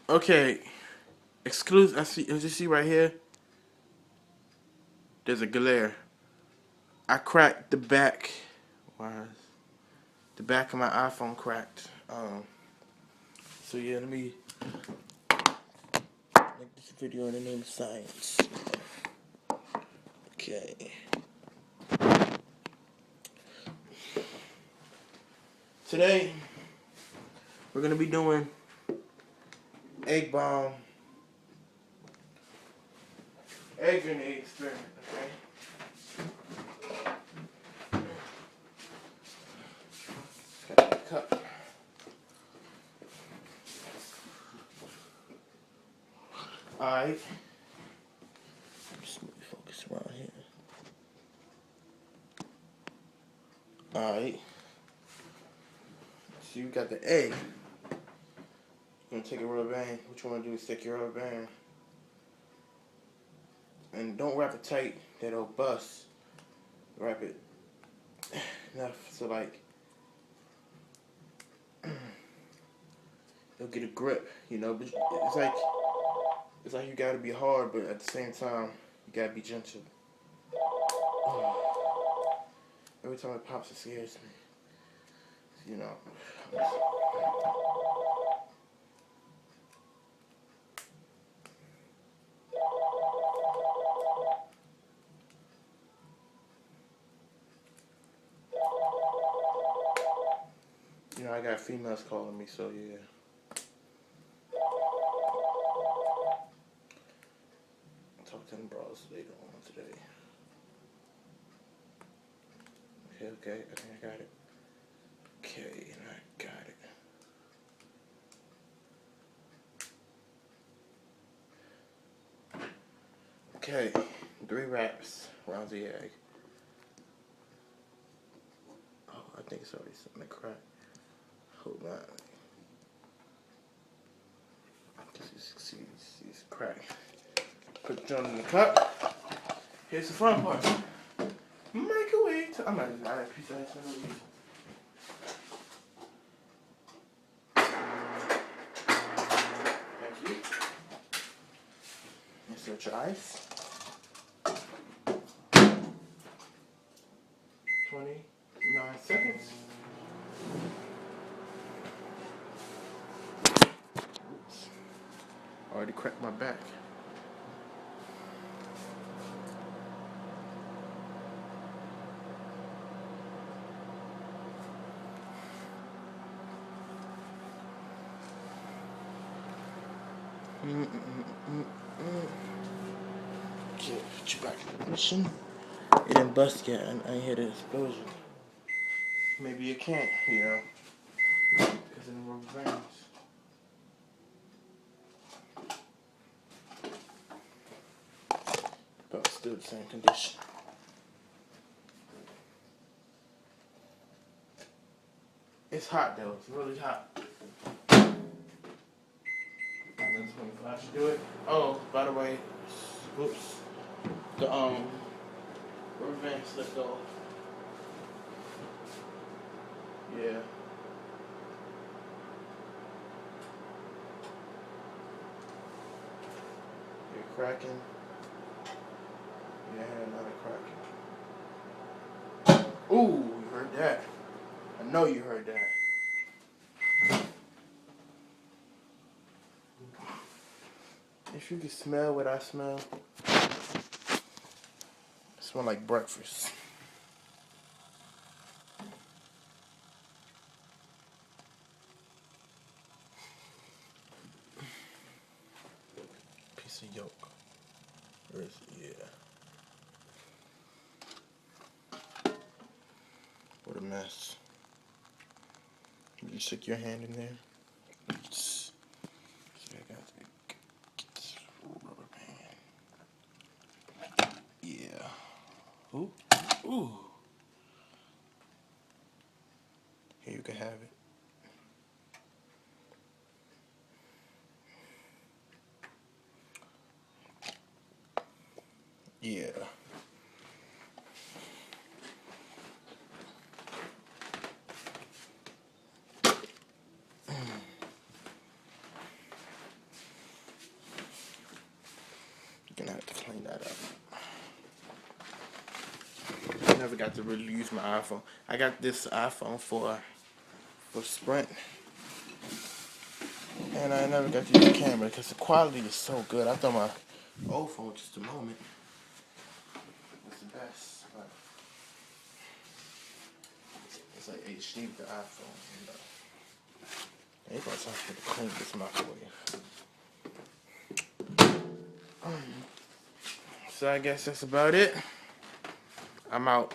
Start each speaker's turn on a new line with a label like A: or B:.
A: Okay, exclusive. As you see right here, there's a glare. I cracked the back. Why is the back of my iPhone cracked? So yeah, let me make this video in the name of science. Okay. Today, we're gonna be doing egg bomb, egg grenade experiment. Okay. Got that cup. All right. Just let me focus around here. All right. So you got the egg. You're gonna take a rubber band. What you wanna do is stick your rubber band, and don't wrap it tight that it'll bust. Wrap it enough so like it'll get a grip, you know. But it's like you gotta be hard, but at the same time you gotta be gentle. Every time it pops, it scares me. You know. You know, I got females calling me, so yeah. I'll talk to them bros later on today. Okay, I think I got it. Okay, and I got it. Okay, 3 wraps around the egg. Oh, I think it's already something to crack. Hold on. See, it's crack. Put the joint in the cup. Here's the fun part. Microwave. I'm not a piece of ice. Thank you. Insert your ice. 29 seconds. Oops. Already cracked my back. Okay, put you back in position. It didn't bust yet. I ain't hear the explosion. Maybe it can't, you know, because of the rubber bands. But still the same condition. It's hot though. It's really hot. That's when I should do it. Oh, by the way, oops. The rubber band slipped off. Yeah. You're cracking. Yeah, another cracking. Ooh, you heard that. I know you heard that. If you could smell what I smell, it smells like breakfast. Piece of yolk. Where is it? Yeah. What a mess. You stick your hand in there. See, I got to get this rubber band. Yeah. Ooh. Ooh. Here, you can have it. Yeah. that up. I never got to really use my iPhone. I got this iPhone for Sprint, and I never got to use the camera because the quality is so good. I thought my old phone, just a moment, was the best. But it's like HD with the iPhone. Ain't gonna time for to clean this microwave. So I guess that's about it. I'm out.